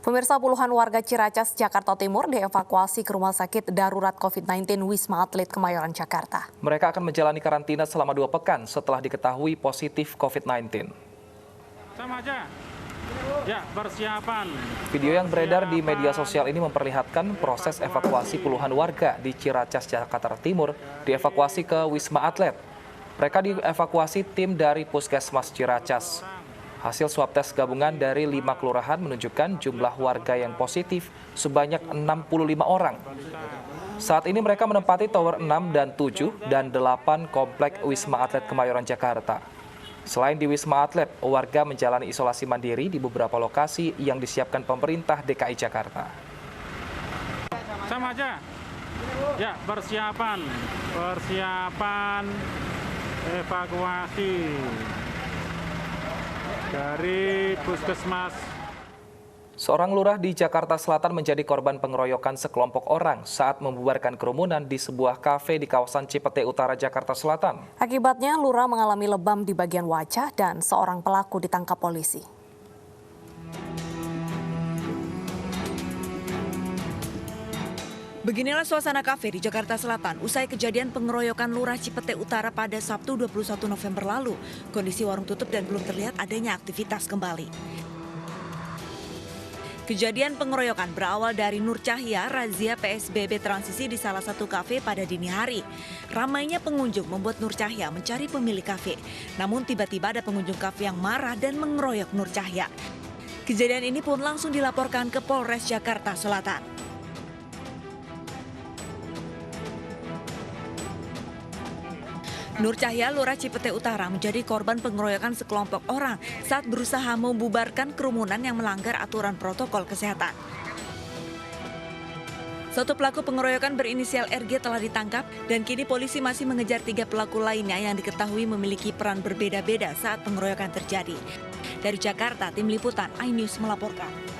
Pemirsa, puluhan warga Ciracas, Jakarta Timur dievakuasi ke Rumah Sakit Darurat COVID-19 Wisma Atlet Kemayoran, Jakarta. Mereka akan menjalani karantina selama 2 pekan setelah diketahui positif COVID-19. Sama aja. Ya, persiapan. Video yang beredar di media sosial ini memperlihatkan proses evakuasi puluhan warga di Ciracas, Jakarta Timur dievakuasi ke Wisma Atlet. Mereka dievakuasi tim dari Puskesmas Ciracas. Hasil swab tes gabungan dari 5 kelurahan menunjukkan jumlah warga yang positif sebanyak 65 orang. Saat ini mereka menempati tower 6 dan 7 dan 8 komplek Wisma Atlet Kemayoran, Jakarta. Selain di Wisma Atlet, warga menjalani isolasi mandiri di beberapa lokasi yang disiapkan pemerintah DKI Jakarta. Sama aja. Ya, persiapan evakuasi dari Puskesmas. Seorang lurah di Jakarta Selatan menjadi korban pengeroyokan sekelompok orang saat membubarkan kerumunan di sebuah kafe di kawasan Cipete Utara, Jakarta Selatan. Akibatnya, lurah mengalami lebam di bagian wajah dan seorang pelaku ditangkap polisi. Beginilah suasana kafe di Jakarta Selatan usai kejadian pengeroyokan Lurah Cipete Utara pada Sabtu 21 November lalu. Kondisi warung tutup dan belum terlihat adanya aktivitas kembali. Kejadian pengeroyokan berawal dari Nur Cahya razia PSBB transisi di salah satu kafe pada dini hari. Ramainya pengunjung membuat Nur Cahya mencari pemilik kafe. Namun tiba-tiba ada pengunjung kafe yang marah dan mengeroyok Nur Cahya. Kejadian ini pun langsung dilaporkan ke Polres Jakarta Selatan. Nur Cahya, Lurah Cipete Utara menjadi korban pengeroyokan sekelompok orang saat berusaha membubarkan kerumunan yang melanggar aturan protokol kesehatan. Satu pelaku pengeroyokan berinisial RG telah ditangkap dan kini polisi masih mengejar 3 pelaku lainnya yang diketahui memiliki peran berbeda-beda saat pengeroyokan terjadi. Dari Jakarta, Tim Liputan iNews melaporkan.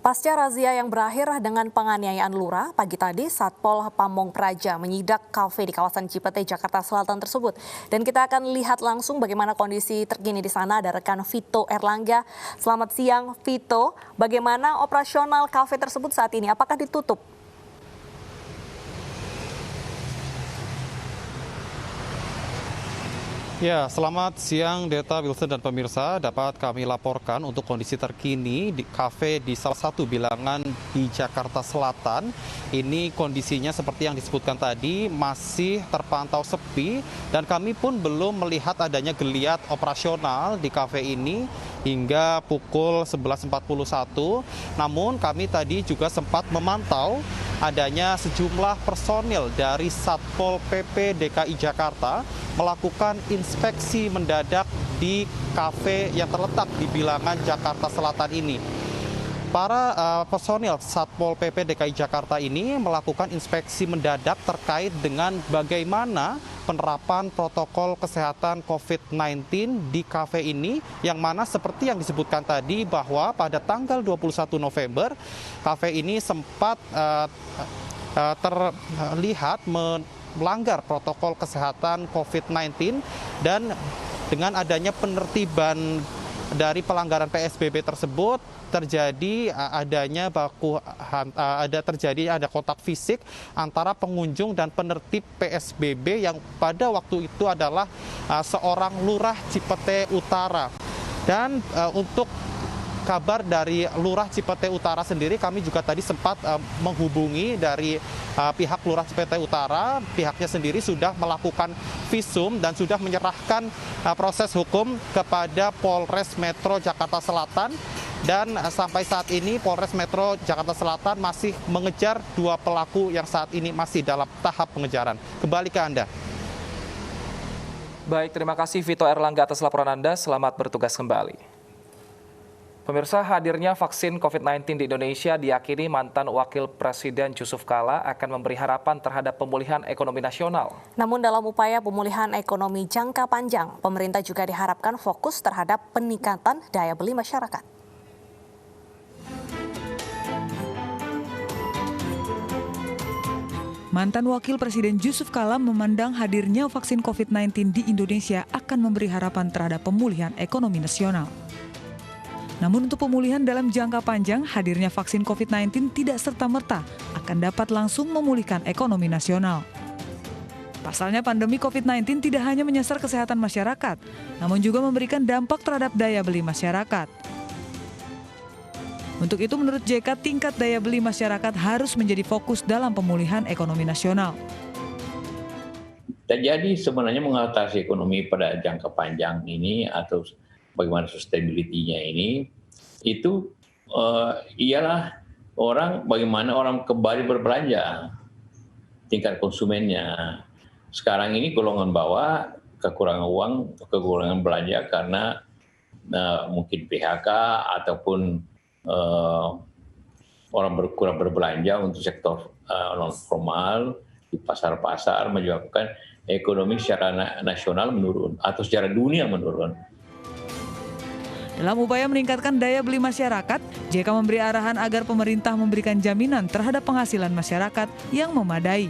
Pasca razia yang berakhir dengan penganiayaan lurah, pagi tadi Satpol Pamong Praja menyidak kafe di kawasan Cipete, Jakarta Selatan tersebut. Dan kita akan lihat langsung bagaimana kondisi terkini di sana. Ada rekan Vito Erlangga. Selamat siang, Vito. Bagaimana operasional kafe tersebut saat ini? Apakah ditutup? Ya, selamat siang Deta, Wilson dan pemirsa. Dapat kami laporkan untuk kondisi terkini di kafe di salah satu bilangan di Jakarta Selatan. Ini kondisinya seperti yang disebutkan tadi, masih terpantau sepi dan kami pun belum melihat adanya geliat operasional di kafe ini hingga pukul 11.41. Namun kami tadi juga sempat memantau adanya sejumlah personil dari Satpol PP DKI Jakarta melakukan inspeksi mendadak di kafe yang terletak di bilangan Jakarta Selatan ini. Para personil Satpol PP DKI Jakarta ini melakukan inspeksi mendadak terkait dengan bagaimana penerapan protokol kesehatan COVID-19 di kafe ini, yang mana seperti yang disebutkan tadi bahwa pada tanggal 21 November kafe ini sempat terlihat melanggar protokol kesehatan COVID-19 dan dengan adanya penertiban dari pelanggaran PSBB tersebut terjadi ada kontak fisik antara pengunjung dan penertib PSBB yang pada waktu itu adalah seorang lurah Cipete Utara. Dan untuk kabar dari Lurah Cipete Utara sendiri, kami juga tadi sempat menghubungi dari pihak Lurah Cipete Utara. Pihaknya sendiri sudah melakukan visum dan sudah menyerahkan proses hukum kepada Polres Metro Jakarta Selatan. Dan sampai saat ini Polres Metro Jakarta Selatan masih mengejar 2 pelaku yang saat ini masih dalam tahap pengejaran. Kembali ke Anda. Baik, terima kasih Vito Erlangga atas laporan Anda. Selamat bertugas kembali. Pemirsa, hadirnya vaksin COVID-19 di Indonesia diyakini mantan Wakil Presiden Yusuf Kala akan memberi harapan terhadap pemulihan ekonomi nasional. Namun dalam upaya pemulihan ekonomi jangka panjang, pemerintah juga diharapkan fokus terhadap peningkatan daya beli masyarakat. Mantan Wakil Presiden Yusuf Kala memandang hadirnya vaksin COVID-19 di Indonesia akan memberi harapan terhadap pemulihan ekonomi nasional. Namun untuk pemulihan dalam jangka panjang, hadirnya vaksin COVID-19 tidak serta-merta akan dapat langsung memulihkan ekonomi nasional. Pasalnya pandemi COVID-19 tidak hanya menyasar kesehatan masyarakat, namun juga memberikan dampak terhadap daya beli masyarakat. Untuk itu menurut JK, tingkat daya beli masyarakat harus menjadi fokus dalam pemulihan ekonomi nasional. Jadi sebenarnya mengatasi ekonomi pada jangka panjang ini atau bagaimana sustainability-nya ini, itu ialah bagaimana orang kembali berbelanja, tingkat konsumennya. Sekarang ini golongan bawah kekurangan uang, kekurangan belanja karena mungkin PHK ataupun orang kurang berbelanja untuk sektor non formal di pasar-pasar, menyebabkan ekonomi secara nasional menurun atau secara dunia menurun. Dalam upaya meningkatkan daya beli masyarakat, JK memberi arahan agar pemerintah memberikan jaminan terhadap penghasilan masyarakat yang memadai,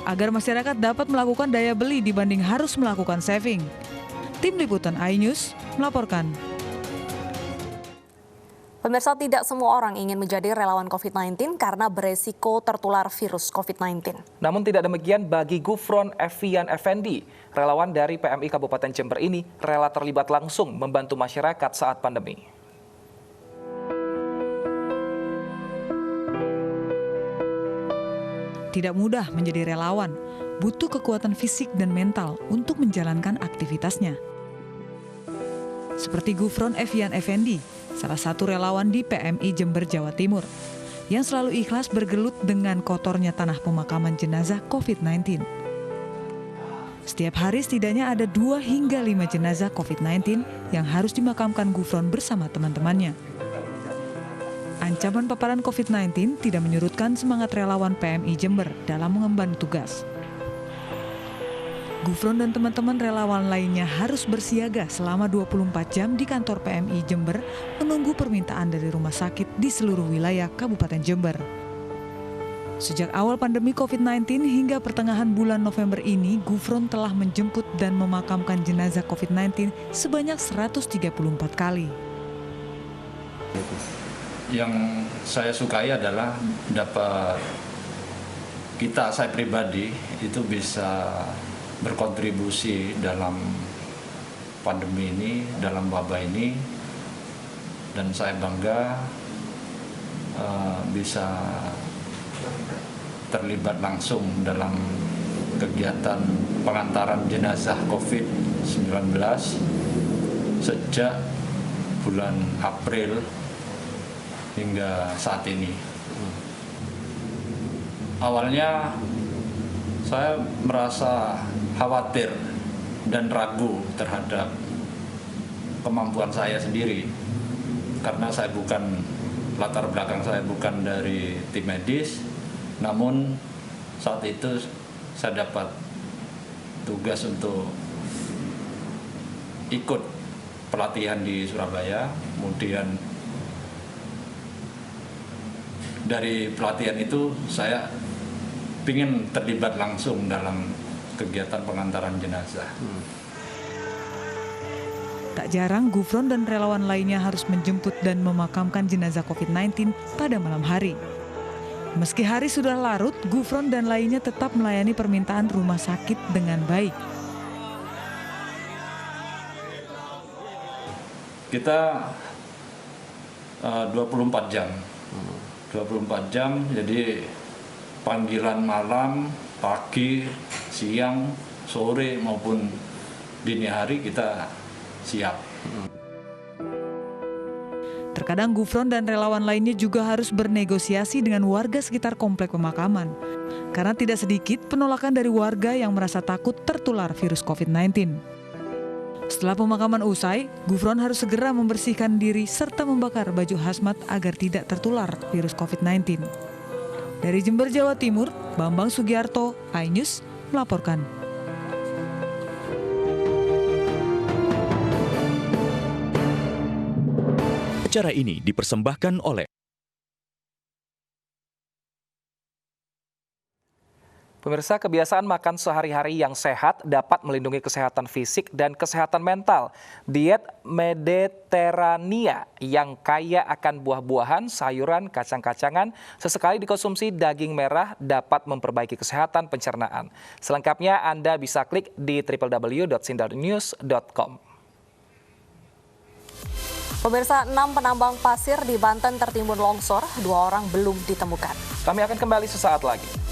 agar masyarakat dapat melakukan daya beli dibanding harus melakukan saving. Tim Liputan iNews melaporkan. Pemirsa, tidak semua orang ingin menjadi relawan COVID-19 karena beresiko tertular virus COVID-19. Namun tidak demikian bagi Gufron Evian Effendi. Relawan dari PMI Kabupaten Jember ini rela terlibat langsung membantu masyarakat saat pandemi. Tidak mudah menjadi relawan, butuh kekuatan fisik dan mental untuk menjalankan aktivitasnya. Seperti Gufron Evian Effendi, salah satu relawan di PMI Jember, Jawa Timur, yang selalu ikhlas bergelut dengan kotornya tanah pemakaman jenazah COVID-19. Setiap hari setidaknya ada 2 hingga 5 jenazah COVID-19 yang harus dimakamkan Gufron bersama teman-temannya. Ancaman paparan COVID-19 tidak menyurutkan semangat relawan PMI Jember dalam mengemban tugas. Gufron dan teman-teman relawan lainnya harus bersiaga selama 24 jam di kantor PMI Jember menunggu permintaan dari rumah sakit di seluruh wilayah Kabupaten Jember. Sejak awal pandemi COVID-19 hingga pertengahan bulan November ini, Gufron telah menjemput dan memakamkan jenazah COVID-19sebanyak 134 kali. Yang saya sukai adalah dapat saya pribadi itu bisa berkontribusi dalam pandemi ini, dalam wabah ini, dan saya bangga bisa terlibat langsung dalam kegiatan pengantaran jenazah COVID-19 sejak bulan April hingga saat ini. Awalnya saya merasa khawatir dan ragu terhadap kemampuan saya sendiri karena latar belakang saya bukan dari tim medis, namun saat itu saya dapat tugas untuk ikut pelatihan di Surabaya. Kemudian dari pelatihan itu saya ingin terlibat langsung dalam kegiatan pengantaran jenazah. Tak jarang Gufron dan relawan lainnya harus menjemput dan memakamkan jenazah COVID-19 pada malam hari. Meski hari sudah larut, Gufron dan lainnya tetap melayani permintaan rumah sakit dengan baik. Kita 24 jam. 24 jam, jadi panggilan malam, pagi, siang, sore maupun dini hari kita siap. Terkadang Gufron dan relawan lainnya juga harus bernegosiasi dengan warga sekitar komplek pemakaman. Karena tidak sedikit penolakan dari warga yang merasa takut tertular virus COVID-19. Setelah pemakaman usai, Gufron harus segera membersihkan diri serta membakar baju hazmat agar tidak tertular virus COVID-19. Dari Jember, Jawa Timur, Bambang Sugiarto, iNews melaporkan. Acara ini dipersembahkan oleh Pemirsa, kebiasaan makan sehari-hari yang sehat dapat melindungi kesehatan fisik dan kesehatan mental. Diet Mediterania yang kaya akan buah-buahan, sayuran, kacang-kacangan, sesekali dikonsumsi daging merah dapat memperbaiki kesehatan pencernaan. Selengkapnya Anda bisa klik di www.sindarnews.com. Pemirsa, 6 penambang pasir di Banten tertimbun longsor, 2 orang belum ditemukan. Kami akan kembali sesaat lagi.